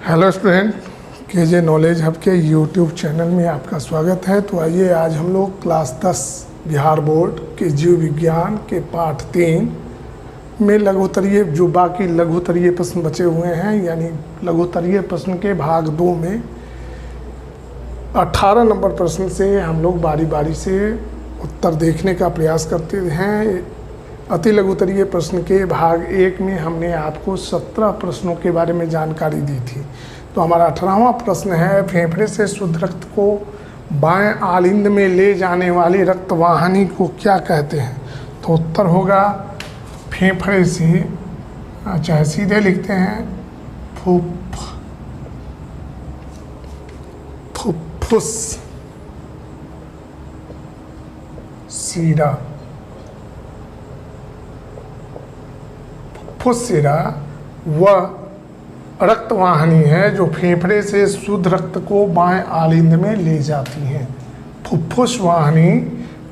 Hello student, KJ knowledge hub के YouTube channel में आपका स्वागत है। तो आइए आज हम लोग क्लास 10 बिहार बोर्ड के जीव विज्ञान के पाठ 3 में लघुत्तरीय जो बाकी लघुत्तरीय प्रश्न बचे हुए हैं, यानी लघुत्तरीय प्रश्न के भाग 2 में 18 नंबर प्रश्न से हम लोग बारी बारी से उत्तर देखने का प्रयास करते हैं। अति लघुत्तरीय प्रश्न के भाग 1 में हमने आपको 17 प्रश्नों के बारे में जानकारी दी थी। तो हमारा 18वां प्रश्न है, फेफड़े से शुद्ध रक्त को बाएं आलिंद में ले जाने वाली रक्तवाहिनी को क्या कहते हैं? तो उत्तर होगा फेफड़े से, चाहे सीधे लिखते हैं फुफ्फुस सीरा। फुफ्फुस वह रक्तवाहिनी है जो फेफड़े से शुद्ध रक्त को बाएं आलिंद में ले जाती है। फुफ्फुस वाहिनी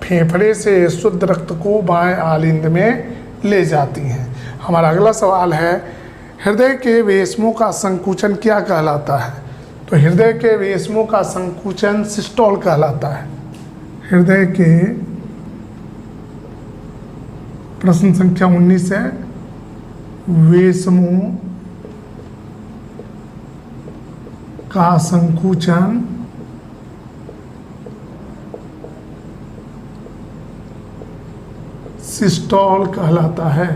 फेफड़े से शुद्ध रक्त को बाएं आलिंद में ले जाती है। हमारा अगला सवाल है, हृदय के वेश्मों का संकुचन क्या कहलाता है? तो हृदय के वेश्मों का संकुचन सिस्टोल कहलाता है। हृदय के प्रश्न संख्या 19 है, वेश्मों का संकुचन सिस्टोल कहलाता है।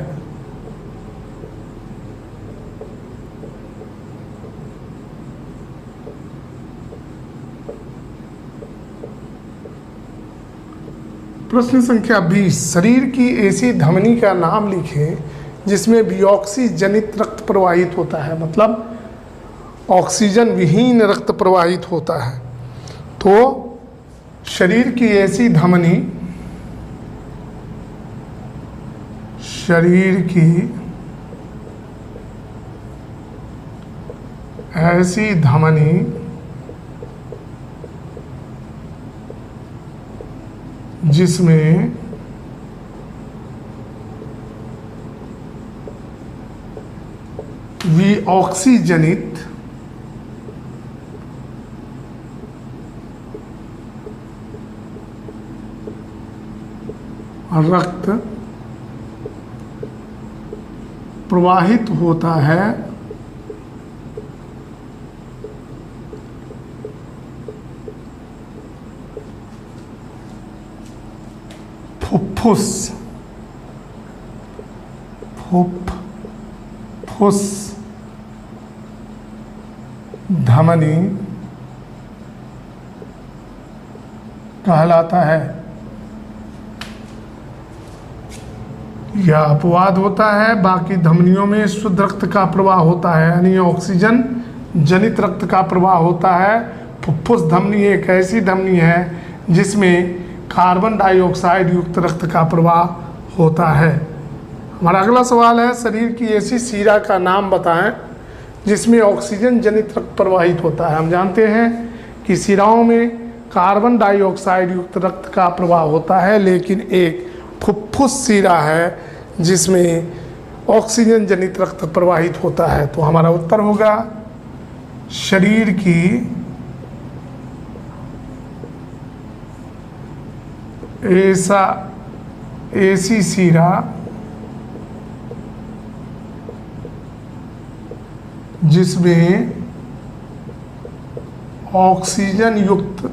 प्रश्न संख्या 20, शरीर की ऐसी धमनी का नाम लिखें जिसमें डिऑक्सी जनित रक्त प्रवाहित होता है, मतलब ऑक्सीजन विहीन रक्त प्रवाहित होता है। तो शरीर की ऐसी धमनी, शरीर की ऐसी धमनी जिसमें ऑक्सीजनित रक्त प्रवाहित होता है, फुफ्फुस धमनी कहलाता है। यह अपवाद होता है, बाकी धमनियों में शुद्ध रक्त का प्रवाह होता है, यानी ऑक्सीजन जनित रक्त का प्रवाह होता है। फुफ्फुस धमनी एक ऐसी धमनी है जिसमें कार्बन डाइऑक्साइड युक्त रक्त का प्रवाह होता है। हमारा अगला सवाल है, शरीर की ऐसी शिरा का नाम बताएं जिसमें ऑक्सीजन जनित रक्त प्रवाहित होता है। हम जानते हैं कि शिराओं में कार्बन डाइऑक्साइड युक्त रक्त का प्रवाह होता है, लेकिन एक फुफ्फुस शिरा है जिसमें ऑक्सीजन जनित रक्त प्रवाहित होता है। तो हमारा उत्तर होगा शरीर की ऐसी शिरा जिसमें ऑक्सीजन युक्त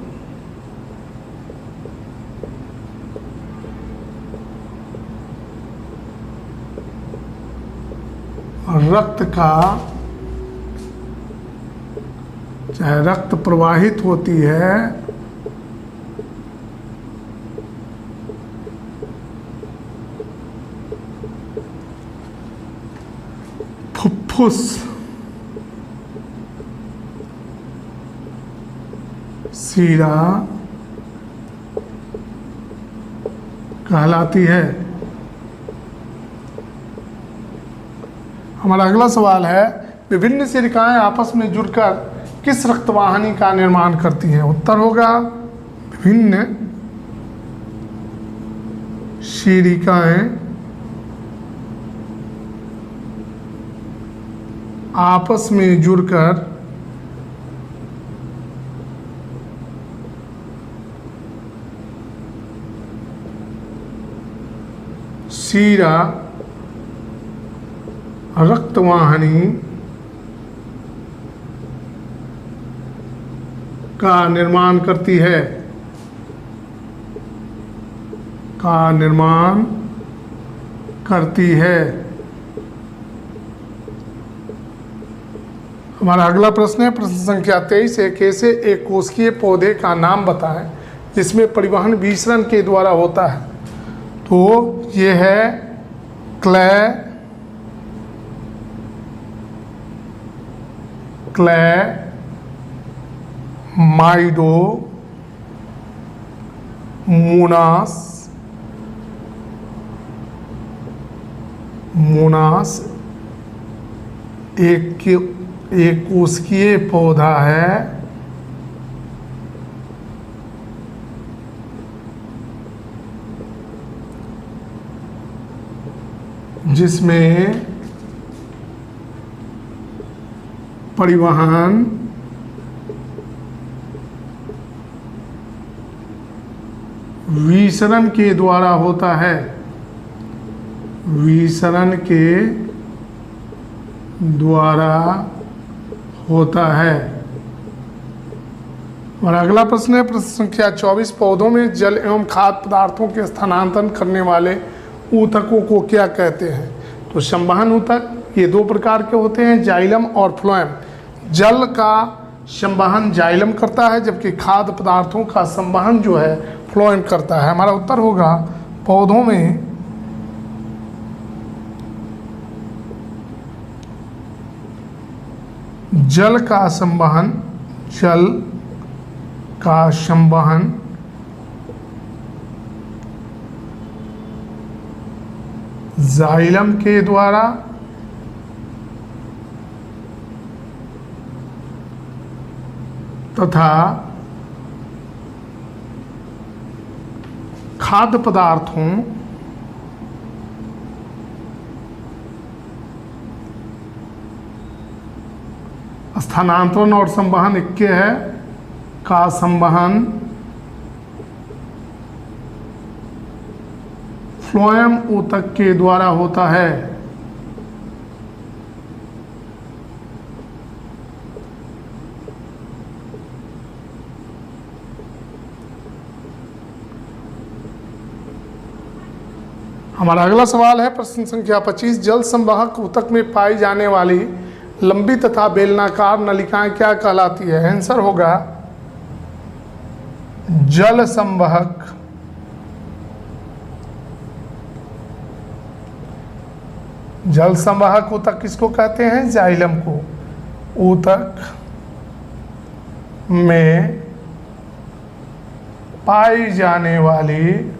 रक्त का, चाहे रक्त प्रवाहित होती है, फुफ्फुस शिरा कहलाती है। हमारा अगला सवाल है, विभिन्न सिलिकाएं आपस में जुड़कर किस रक्तवाहिनी का निर्माण करती हैं? उत्तर होगा विभिन्न सिलिकाएं आपस में जुड़कर शीरा रक्तवाहिनी का निर्माण करती है, का निर्माण करती है। हमारा अगला प्रश्न है प्रश्न संख्या 23, एक ऐसे एक कोशिकीय पौधे का नाम बताएं जिसमें परिवहन विसरण के द्वारा होता है। तो ये है क्लैमाइडोमोनास एक कोशिकीय पौधा है जिसमें परिवहन विसरण के द्वारा होता है, विसरण के द्वारा होता है। और अगला प्रश्न है प्रश्न संख्या 24, पौधों में जल एवं खाद्य पदार्थों के स्थानांतरण करने वाले ऊतकों को क्या कहते हैं? तो संवहन ऊतक ये दो प्रकार के होते हैं, जाइलम और फ्लोएम। जल का संवहन जाइलम करता है जबकि खाद्य पदार्थों का संवहन जो है फ्लोएम करता है। हमारा उत्तर होगा पौधों में जल का संवहन जाइलम के द्वारा तथा खाद्य पदार्थों स्थानांतरण और संवहन इक्के है का संवहन फ्लोएम ऊतक के द्वारा होता है। हमारा अगला सवाल है प्रश्न संख्या 25, जल संवाहक ऊतक में पाई जाने वाली लंबी तथा बेलनाकार नलिकाएं क्या कहलाती है? आंसर होगा जल संवाहक ऊतक किसको कहते हैं? जाइलम को। ऊतक में पाई जाने वाली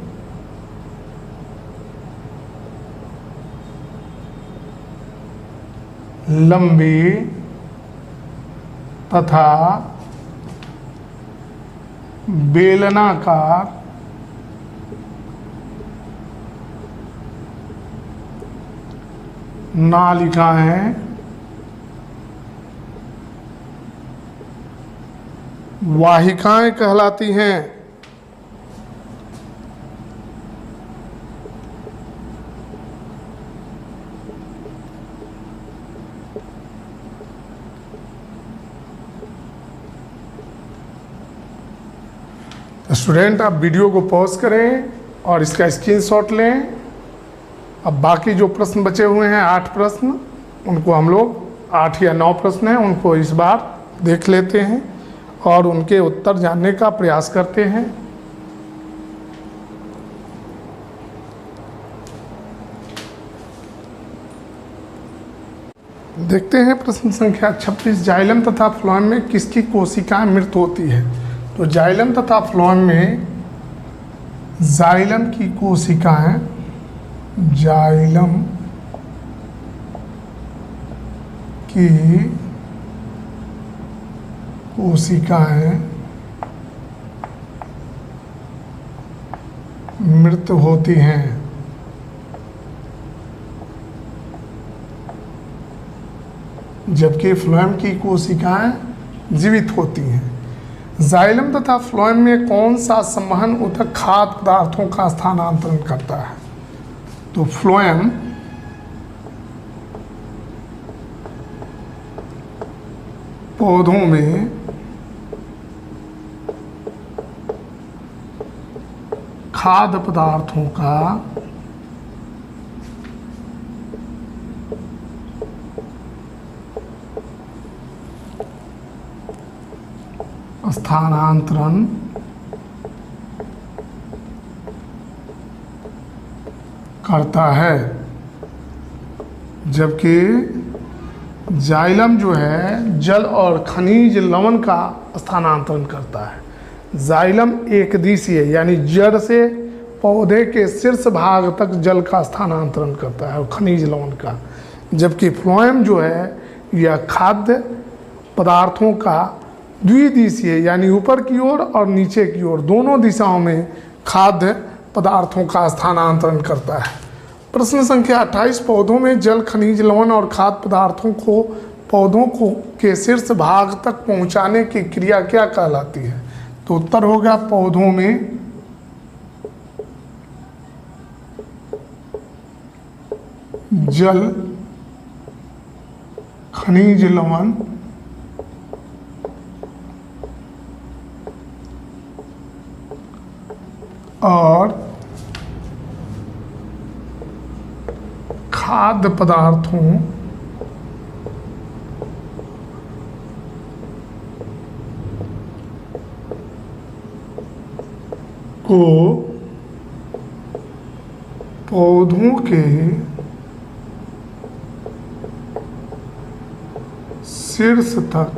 लंबी तथा बेलनाकार नालिकाएं वाहिकाएं कहलाती हैं। स्टूडेंट आप वीडियो को पॉज करें और इसका स्क्रीनशॉट लें। अब बाकी जो प्रश्न बचे हुए हैं 8 प्रश्न, उनको हम लोग 8 या 9 प्रश्न हैं उनको इस बार देख लेते हैं और उनके उत्तर जानने का प्रयास करते हैं। देखते हैं प्रश्न संख्या 26, जाइलम तथा फ्लोएम में किसकी कोशिकाएं मृत होती है? तो जाइलम तथा फ्लोएम में जाइलम की कोशिकाएं मृत होती हैं। जबकि फ्लोएम की कोशिकाएं जीवित होती हैं। जाइलम तथा फ्लोएम में कौन सा संवहन ऊतक खाद्य पदार्थों का स्थानांतरण करता है? तो फ्लोएम पौधों में खाद्य पदार्थों का स्थानांतरण करता है, जबकि जाइलम जो है जल और खनिज लवण का स्थानांतरण करता है। जाइलम एकदिशीय यानी जड़ से पौधे के शीर्ष भाग तक जल का स्थानांतरण करता है और खनिज लवण का, जबकि फ्लोएम जो है यह खाद्य पदार्थों का द्विदिशीय यानी ऊपर की ओर और नीचे की ओर दोनों दिशाओं में खाद्य पदार्थों का स्थानांतरण करता है। प्रश्न संख्या 28, पौधों में जल, खनिज लवण और खाद्य पदार्थों को पौधों को के शीर्ष भाग तक पहुंचाने की क्रिया क्या कहलाती है? तो उत्तर होगा पौधों में जल, खनिज लवण और खाद्य पदार्थों को पौधों के शीर्ष तक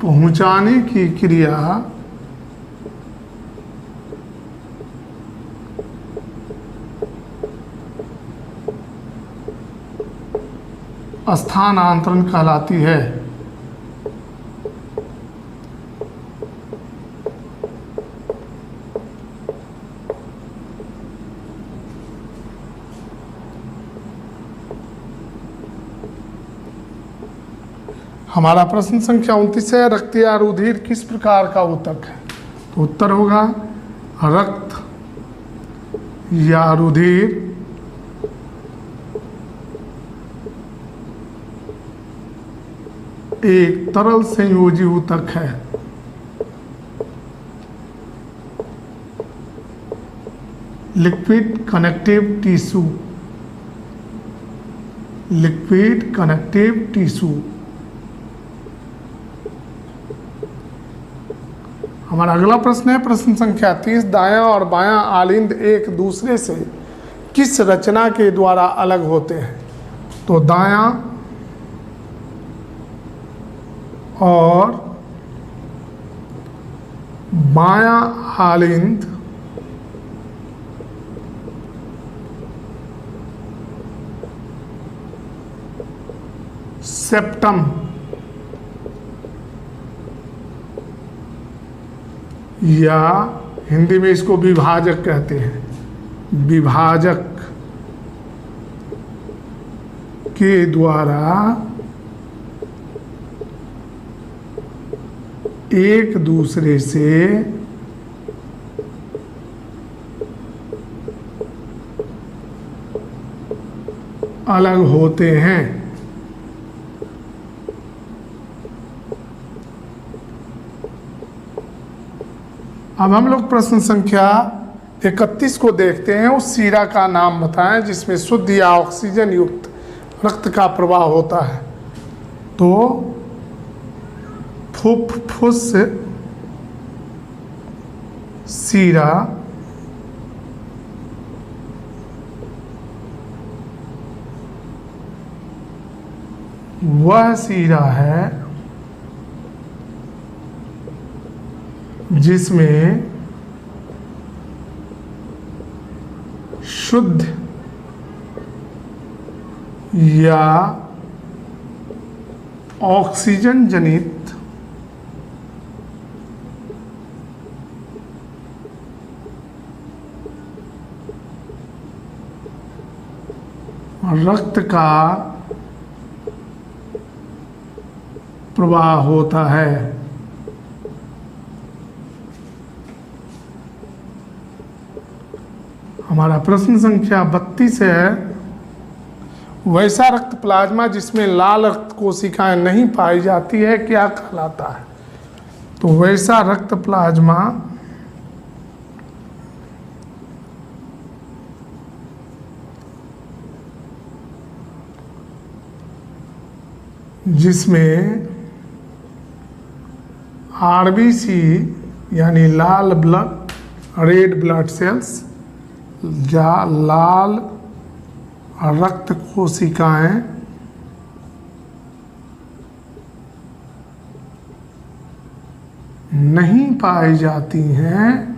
पहुंचाने की क्रिया स्थानांतरण कहलाती है। हमारा प्रश्न संख्या 29 है, रक्त या रुधिर किस प्रकार का ऊतक है? तो उत्तर होगा रक्त या रुधिर एक तरल संयोजी ऊतक है। Liquid connective tissue, liquid connective tissue. हमारा अगला प्रश्न है प्रश्न संख्या 30, दायां और बायां आलिंद एक दूसरे से किस रचना के द्वारा अलग होते हैं? तो दायां और बायां आलिंद सेप्टम या हिंदी में इसको विभाजक कहते हैं, विभाजक के द्वारा एक दूसरे से अलग होते हैं। अब हम लोग प्रश्न संख्या 31 को देखते हैं। उस शिरा का नाम बताएं जिसमें शुद्ध या ऑक्सीजन युक्त रक्त का प्रवाह होता है। तो फुफ्फुस शिरा वह शिरा है जिसमें शुद्ध या ऑक्सीजन जनित रक्त का प्रवाह होता है। हमारा प्रश्न संख्या 32 है, वैसा रक्त प्लाज्मा जिसमें लाल रक्त कोशिकाएं नहीं पाई जाती है क्या कहलाता है? तो वैसा रक्त प्लाज्मा जिसमें आरबीसी यानी लाल ब्लड, रेड ब्लड सेल्स या लाल रक्त कोशिकाएं नहीं पाई जाती हैं,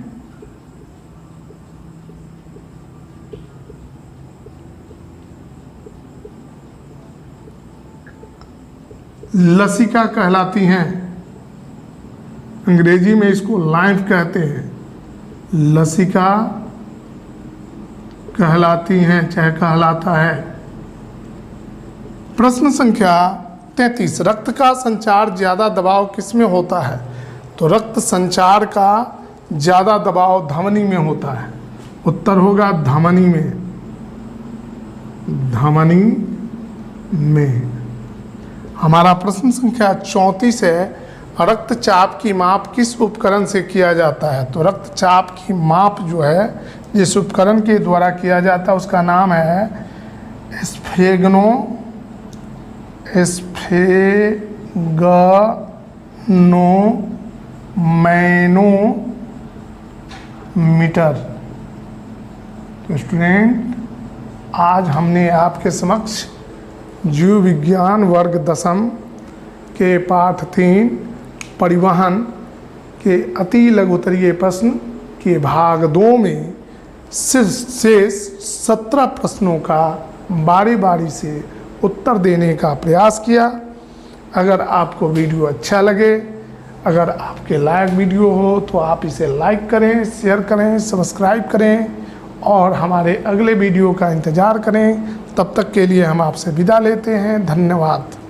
लसिका कहलाती हैं। अंग्रेजी में इसको लाइम्फ कहते हैं, लसिका कहलाती हैं, चाहे कहलाता है। प्रश्न संख्या 33, रक्त का संचार ज़्यादा दबाव किस में होता है? तो रक्त संचार का ज़्यादा दबाव धमनी में होता है। उत्तर होगा धमनी में, धमनी में। हमारा प्रश्न संख्या 34 है, रक्तचाप की माप किस उपकरण से किया जाता है? तो रक्तचाप की माप जो है जिस उपकरण के द्वारा किया जाता है उसका नाम है स्फेगनोमैनोमीटर। तो स्टूडेंट, आज हमने आपके समक्ष जीव विज्ञान वर्ग 10 के पाठ 3 परिवहन के अति लघुत्तरीय प्रश्न के भाग 2 में शेष 17 प्रश्नों का बारी बारी से उत्तर देने का प्रयास किया। अगर आपको वीडियो अच्छा लगे, अगर आपके लायक वीडियो हो तो आप इसे लाइक करें, शेयर करें, सब्सक्राइब करें और हमारे अगले वीडियो का इंतज़ार करें। तब तक के लिए हम आपसे विदा लेते हैं। धन्यवाद।